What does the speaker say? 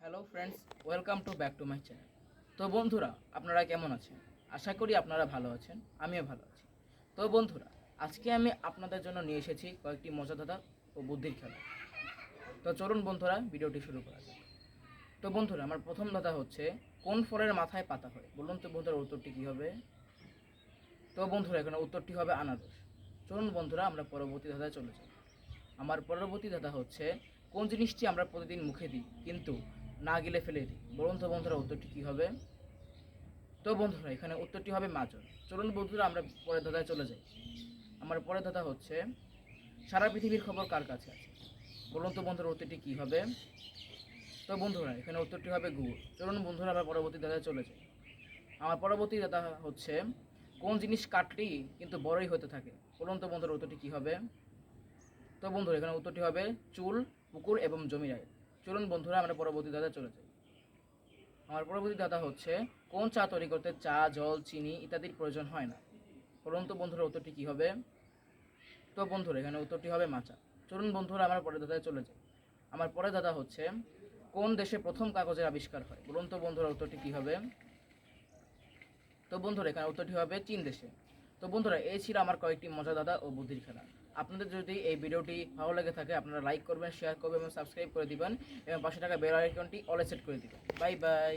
Hello friends, welcome to back to my channel. তো বন্ধুরা, আপনারা কেমন আছেন? আশা করি আপনারা ভালো আছেন, আমিও ভালো আছি। তো বন্ধুরা, আজকে আমি আপনাদের জন্য নিয়ে এসেছি কয়েকটি মজাদার ও বুদ্ধির খেলা। তো চলুন বন্ধুরা, ভিডিওটি শুরু করা যাক। তো বন্ধুরা, আমার প্রথম ধাঁধা হচ্ছে, কোন ফলের মাথায় পাতা হয়? বলুন তো বন্ধুরা, উত্তরটি কী হবে? তো বন্ধুরা, এখানে উত্তরটি হবে আনারস। চলুন বন্ধুরা, আমরা পরবর্তী ধাঁধায় চলে যাই। আমার পরবর্তী ধাঁধা হচ্ছে, কোন জিনিসটি আমরা প্রতিদিন মুখে দিই কিন্তু না গেলে ফেলে দিই? বলুন তো বন্ধুরা, উত্তরটি কী হবে? তো বন্ধুরা, এখানে উত্তরটি হবে মাজন। চলুন বন্ধুরা, আমরা পরের ধাঁধায় চলে যাই। আমার পরের ধাঁধা হচ্ছে, সারা পৃথিবীর খবর কার কাছে আছে? বলুন তো বন্ধুরা, উত্তরটি কী হবে? তো বন্ধুরা, এখানে উত্তরটি হবে গুগল। চলুন বন্ধুরা, আমরা পরবর্তী ধাঁধায় চলে যাই। আমার পরবর্তী ধাঁধা হচ্ছে, কোন জিনিস কাটলেই কিন্তু বড়ই হতে থাকে? বলুন তো বন্ধুরা, উত্তরটি কী হবে? তো বন্ধুরা, এখানে উত্তরটি হবে চুল, পুকুর এবং জমির আইল। চলুন বন্ধুরা, আমরা পরবর্তী ধাঁধায় চলে যাই। আমার পরবর্তী ধাঁধা হচ্ছে, কোন চা তৈরি করতে চা, জল, চিনি ইত্যাদির প্রয়োজন হয় না? বলুন তো বন্ধুরা, উত্তরটি কী হবে? তো বন্ধুরা, এখানে উত্তরটি হবে মাচা। চলুন বন্ধুরা, আমরা পরের ধাঁধায় চলে যাই। আমার পরের ধাঁধা হচ্ছে, কোন দেশে প্রথম কাগজের আবিষ্কার হয়? বলুন তো বন্ধুরা, উত্তরটি কী হবে? তো বন্ধুরা, এখানে উত্তরটি হবে চীন দেশে। তো বন্ধুরা, এই ছিল আমার কয়েকটি মজা দাদা ও বুদ্ধির খেলা। আপনাদের যদি এই ভিডিওটি ভালো লেগে থাকে, আপনারা লাইক করবেন, শেয়ার করবেন এবং সাবস্ক্রাইব করে দিবেন এবং পাশে থাকা বেল আইকনটি অলে সেট করে দিবেন। Bye bye.